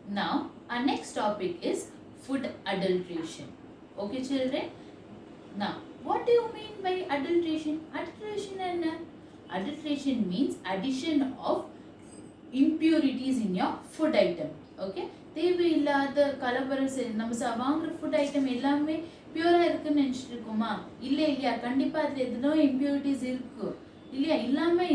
Now our next topic is food adulteration. Okay children? Now what do you mean by adulteration? Adulteration and adulteration means addition of impurities in your food item. Okay, தேவையில்லாத கலவரம் நம்ம வாங்குற food item எல்லாமே பியூரா இருக்குன்னு நினைச்சிட்டு இருக்கோமா? இல்லையா, கண்டிப்பா அதுல எதுனோ இம்பியூரிட்டிஸ் இருக்கு இல்லையா? இல்லாம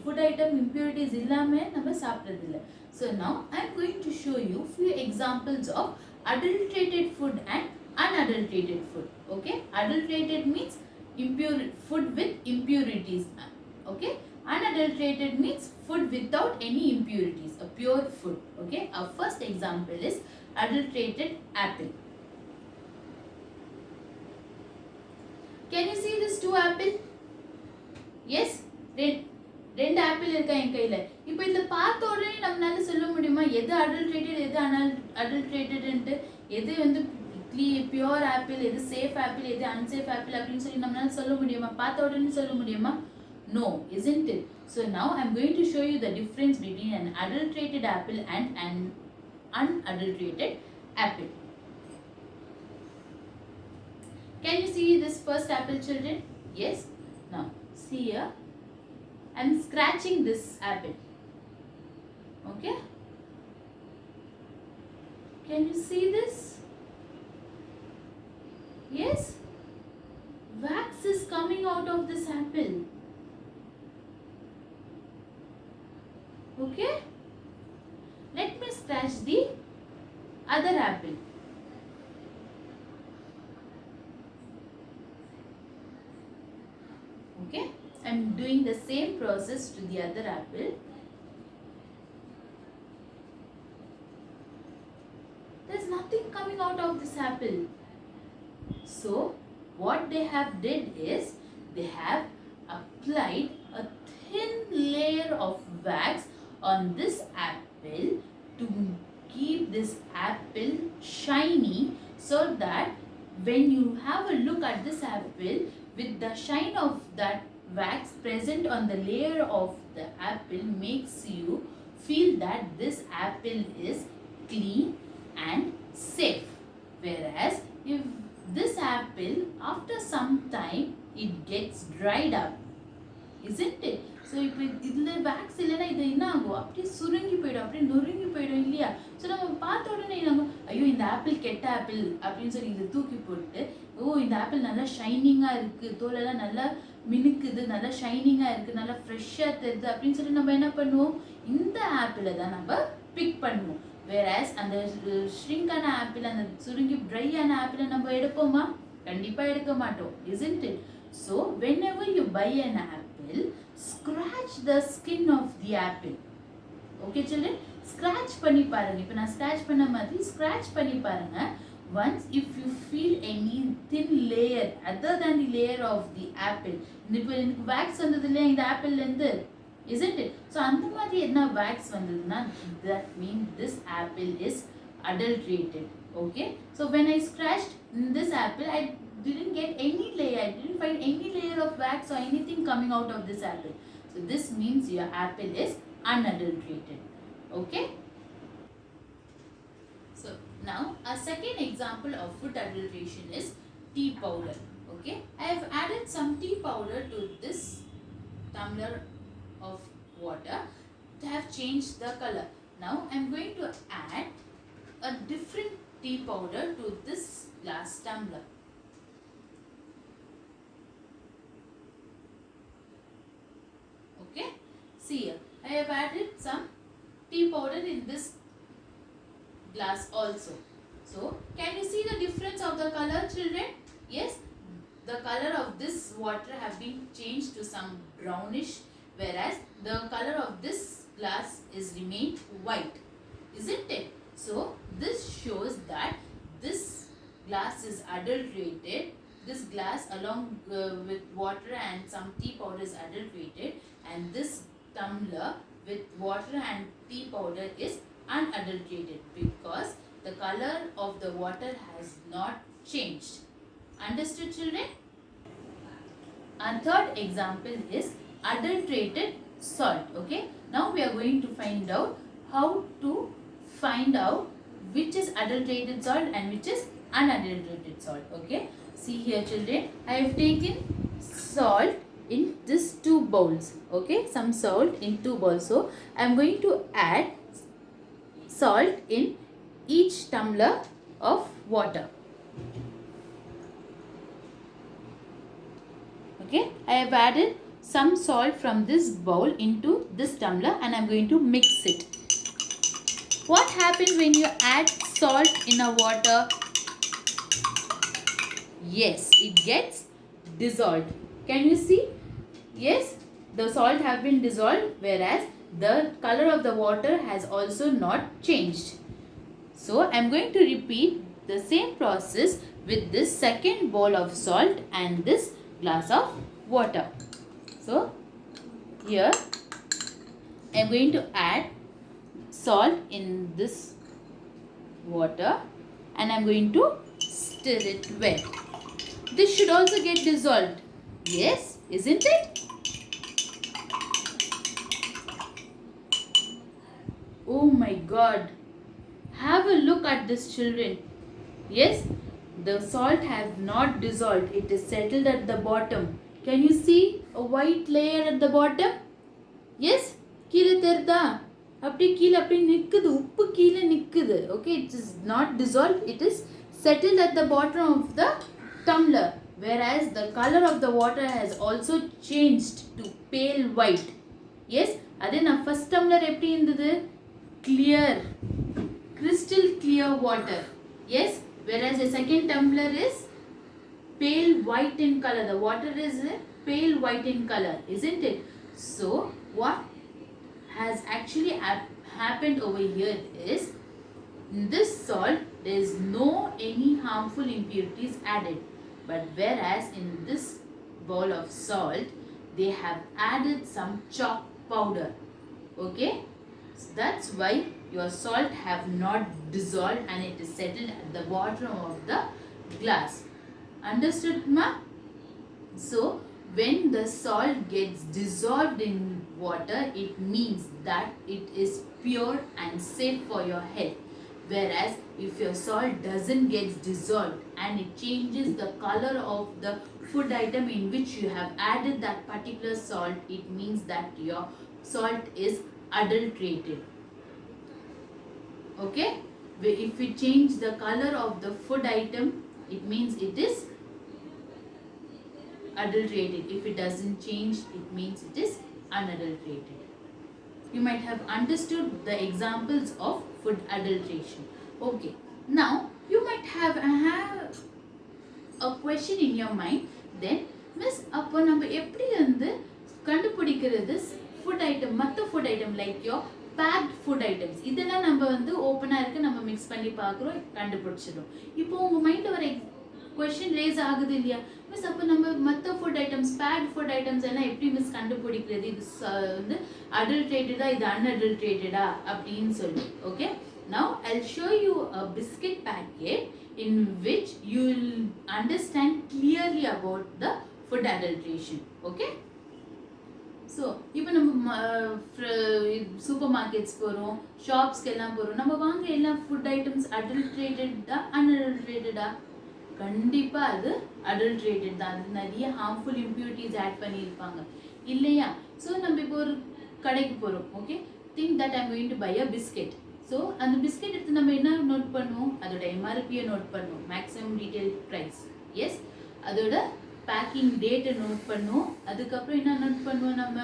ஃபுட் ஐட்டம் இம்பியூரிட்டிஸ் இல்லாம நம்ம சாப்பிடுறது இல்லை. So now I am going to show you few examples of adulterated food and unadulterated food. Okay, adulterated means impure food with impurities. Okay, unadulterated means food without any impurities, a pure food. Okay, our first example is adulterated apple. Can you see this two apple? Yes, ரெண்டு apple இருக்கா என் கையில. இப்போ இதுல பார்த்த உடனே நம்மளால சொல்ல முடியுமா எது அடல்ட்ரேட்டட் எது அடல்ட்ரேட்டட்ன்ட்டு, எது வந்து பியூர் ஆப்பிள், எது சேஃப் ஆப்பிள், எது அன்சேஃப் ஆப்பிள் அப்படின்னு சொல்லி நம்மளால சொல்ல முடியுமா? பார்த்த உடனே சொல்ல முடியுமா? No, isn't it? So now I am going to show you the difference between an adulterated apple and an unadulterated apple. Can you see this first apple, children? Yes. Now see here, I am scratching this apple. Okay, can you see this? Yes, wax is coming out of this apple. Okay, let me scratch the other apple. Okay, I am doing the same process to the other apple. There is nothing coming out of this apple. So what they have did is they have applied a thin layer of wax on this apple to keep this apple shiny, so that when you have a look at this apple, with the shine of that wax present on the layer of the apple, makes you feel that this apple is clean and safe. Whereas if this apple, after some time, it gets dried up, isn't it? So இப்போ இதுல wax இல்லைன்னா இது என்ன ஆகும்? அப்படியே சுருங்கி போயிடும், அப்படியே நொறுங்கி போயிடும் இல்லையா? ஸோ நம்ம பார்த்த உடனே என்ன, ஐயோ இந்த ஆப்பிள் கெட்ட ஆப்பிள் அப்படின்னு சொல்லி இதை தூக்கி போட்டு, ஓ இந்த ஆப்பிள் நல்லா ஷைனிங்காக இருக்குது, தோலெல்லாம் நல்லா மினுக்குது, நல்லா ஷைனிங்காக இருக்குது, நல்லா ஃப்ரெஷ்ஷாக தெரியுது அப்படின்னு சொல்லி நம்ம என்ன பண்ணுவோம்? இந்த ஆப்பிளை தான் நம்ம பிக் பண்ணுவோம். Whereas அந்த ஷ்ரிங்கான ஆப்பிள், அந்த சுருங்கி ட்ரையான ஆப்பிளை நம்ம எடுப்போமா? கண்டிப்பாக எடுக்க மாட்டோம், isn't it? So whenever you buy an apple, scratch the skin of the apple. Okay children, scratch பண்ணி பாருங்க. இப்போ நான் scratch பண்ண மாதிரி scratch பண்ணி பாருங்க. Once if you feel any thin layer other than the layer of the apple, இப்போ எனக்கு wax வந்தது இல்லையா இந்த ஆப்பிள்ல இருந்து, isn't it? So அந்த மாதிரி என்ன wax வந்ததுன்னா, that means this apple is adulterated. Okay, so when I scratched this apple, I didn't get any layer, I didn't find any layer of wax or anything coming out of this apple. So this means your apple is unadulterated. Okay, so now a second example of food adulteration is tea powder. Okay, I have added some tea powder to this tumbler of water to have changed the color. Now I am going to add a different tea powder to this glass tumbler. Okay, see here, I have added some tea powder in this glass also. So can you see the difference of the color, children? Yes, the color of this water have been changed to some brownish, whereas the color of this glass is remained white, isn't it? So this shows that this glass is adulterated. This glass along with water and some tea powder is adulterated, and this tumbler with water and tea powder is unadulterated because the color of the water has not changed. Understood, children? And third example is adulterated salt. Okay, now we are going to find out how to find out which is adulterated salt and which is unadulterated salt. Okay, see here children, I have taken salt in this 2 bowls. Okay, some salt in 2 bowls. So I am going to add salt in each tumbler of water. Okay, I have added some salt from this bowl into this tumbler and I am going to mix it. What happens when you add salt in a water? Yes, it gets dissolved. Can you see? Yes, the salt have been dissolved, whereas the color of the water has also not changed. So I am going to repeat the same process with this second bowl of salt and this glass of water. So here I am going to add salt in this water and I am going to stir it well. This should also get dissolved. Yes, isn't it? Oh my God. Have a look at this, children. Yes, the salt has not dissolved. It is settled at the bottom. Can you see a white layer at the bottom? Yes, கீழே தெரிதா? அப்படி கீழே அப்படி நிக்குது, உப்பு கீழே நிக்குது. Okay, it is not dissolved. It is settled at the bottom of the tumbler, whereas the color of the water has also changed to pale white. Yes, அதே நான் first tumbler எப்படி இருந்தது? Clear, crystal clear water. Yes, whereas the second tumbler is pale white in color. The water is pale white in color, isn't it? So what has actually happened over here is, in this salt there is no any harmful impurities added, but whereas in this bowl of salt they have added some chalk powder. Okay, so that's why your salt have not dissolved and it is settled at the bottom of the glass. Understood, ma? So when the salt gets dissolved in water, it means that it is pure and safe for your health. Whereas if your salt doesn't get dissolved and it changes the color of the food item in which you have added that particular salt, it means that your salt is adulterated. Okay, if we change the color of the food item, it means it is adulterated. If it doesn't change, it means it is unadulterated. You might have understood the examples of food adulteration. Okay, now you might have a question in your mind. Then, Miss, அப்போ நம்ம எப்படி வந்து கண்டுபிடிக்கிறது food item, மற்ற food item like your packed food items, இதெல்லாம் நம்ம வந்து ஓப்பனாக இருக்கு, நம்ம மிக்ஸ் பண்ணி பார்க்குறோம், கண்டுபிடிச்சிடும். இப்போ உங்கள் மைண்டில் ஒரு கொஷின் ரேஸ் ஆகுது இல்லையா, மிஸ் அப்போ நம்ம மற்ற food items, packed food items எல்லாம் எப்படி மிஸ் கண்டுபிடிக்கிறது, இது வந்து அடல்ட்ரேட்டடா இது அன்அடல்ட்ரேட்டடா அப்படின்னு சொல்லி. Okay, now I'll show you a biscuit packet in which you will understand clearly about the food adulteration. Okay, so இப்போ நம்ம சூப்பர் மார்க்கெட்ஸ் போகிறோம், ஷாப்ஸ்க்கு எல்லாம் போகிறோம், நம்ம வாங்க எல்லாம் ஃபுட் ஐட்டம்ஸ் அடல்ட்ரேட்டடா அன்அடல்ட்ரேட்டடா? கண்டிப்பாக அது அடல்ட்ரேட்டட் தான். அது நிறைய ஹார்ம்ஃபுல் இம்ப்யூரிட்டிஸ் ஆட் பண்ணியிருப்பாங்க இல்லையா? ஸோ நம்ம இப்போ ஒரு கடைக்கு போகிறோம். Okay, think that I'm going to buy a biscuit. So அந்த பிஸ்கெட் எடுத்து நம்ம என்ன நோட் பண்ணுவோம்? அதோட எம்ஆர்பியை நோட் பண்ணுவோம், மேக்ஸிமம் ரீட்டைல் ப்ரைஸ். எஸ், அதோட பேக்கிங் டேட்டை நோட் பண்ணுவோம். அதுக்கப்புறம் என்ன நோட் பண்ணுவோம்? நம்ம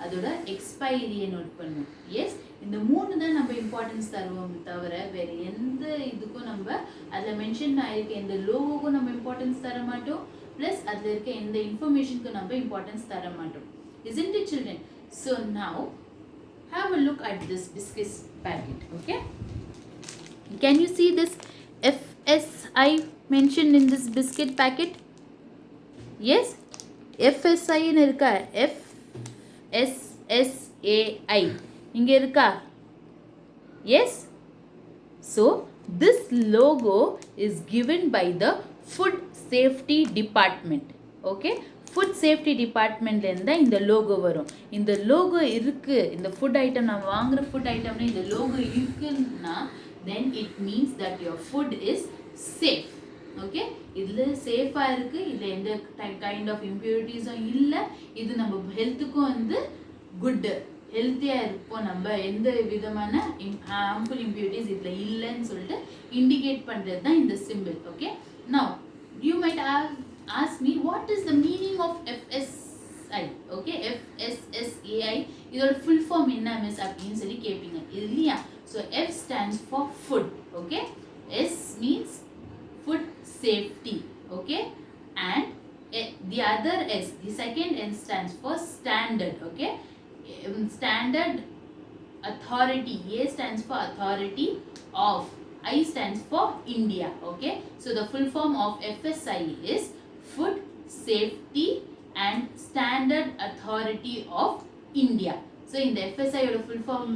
அதோட எக்ஸ்பைரியை நோட் பண்ணுவோம். எஸ், இந்த 3 தான் நம்ம இம்பார்ட்டன்ஸ் தருவோம், தவிர வேறு எந்த இதுக்கும் நம்ம அதில் மென்ஷன் ஆகிருக்க எந்த லோகோக்கும் நம்ம இம்பார்ட்டன்ஸ் தர மாட்டோம், ப்ளஸ் அதில் இருக்க எந்த இன்ஃபர்மேஷனுக்கும் நம்ம இம்பார்ட்டன்ஸ் தர மாட்டோம். Isn't it, children? So now have a look at this biscuit packet. Okay, can you see this FSI mentioned in this biscuit packet? Yes, FSI ன்னு இருக்கா? FSSAI இங்கே இருக்கா? Yes, so this logo is given by the Food Safety Department. Okay, food safety டிபார்ட்மெண்ட்லேருந்து இந்த logo வரும். இந்த logo இருக்குது, இந்த ஃபுட் ஐட்டம் நம்ம வாங்குகிற ஃபுட் ஐட்டம்ல இந்த லோகோ இருக்குன்னா then it means that your food is safe. Okay, இதுல சேஃபா இருக்கு, இதுல எந்த கைண்ட் ஆஃப் இம்பியூரிட்டிஸும் இல்ல, இது நம்ம ஹெல்த்துக்கும் வந்து குட், ஹெல்த்தியா இருப்போம், நம்ம எந்த விதமான ஹார்ம்ஃபுல் இம்பியூரிட்டிஸ் இதுல இல்லைன்னு சொல்லிட்டு இண்டிகேட் பண்றது தான் இந்த simple. Okay, now you might ask me what is the meaning of FSI. okay, FSSAI இதோட ஃபுல் ஃபார்ம் என்ன மிஸ் அப்படின்னு சொல்லி கேட்பீங்க இல்லையா. so F stands for food. okay, S means food safety. okay, and the other S, the second S stands for standard. okay, standard authority. A stands for authority of, I stands for India. okay, so the full form of FSI is food safety and standard authority of India. so in the FSI oda full form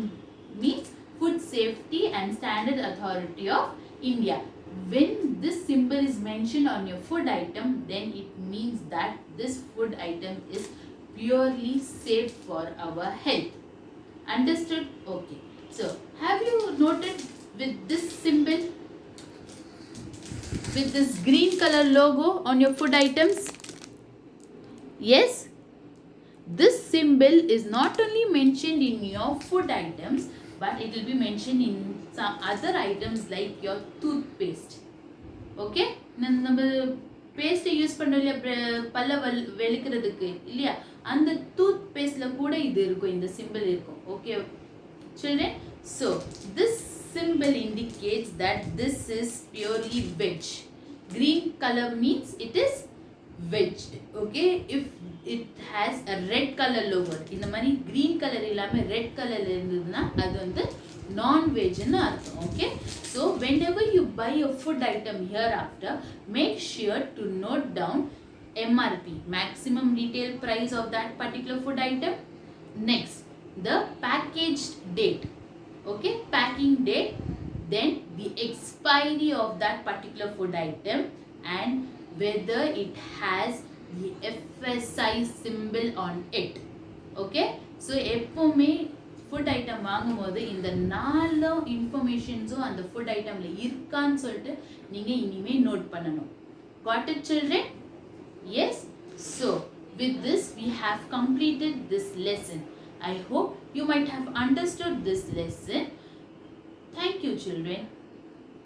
means food safety and standard authority of India. when this symbol is mentioned on your food item, then it means that this food item is purely safe for our health. Understood? okay, so have you noted with this symbol, with this green color logo on your food items? yes, this symbol is not only mentioned in your food items, but it will be mentioned in some other items like your toothpaste. okay, நம்ம paste use பண்றோம் இல்லையா பல்ல வெளுக்கிறதுக்கு இல்லையா, அந்த tooth பேஸ்ட்ல கூட இது இருக்கும், இந்த சிம்பிள் இருக்கும். Okay children, so this symbol indicates that this is purely veg. green color means it is veg. okay, if it has a red color logo, இந்த மாதிரி green color இல்லாம red color இருந்ததுன்னா அது வந்து non-veg ன்னு அர்த்தம். okay, so whenever you buy a food item hereafter, make sure to note down MRP, maximum retail price of that particular food item. next, the packaged date. okay, packing date, then the expiry of that particular food item, and whether it has the FSI symbol on it. okay, so எப்பவுமே food item வாங்கும்போது இந்த 4 இன்ஃபர்மேஷன்ஸும் அந்த food ஐட்டம்ல இருக்கான்னு சொல்லிட்டு நீங்க இனிமே note பண்ணணும். got it children? yes, so with this we have completed this lesson. I hope you might have understood this lesson. Thank you children.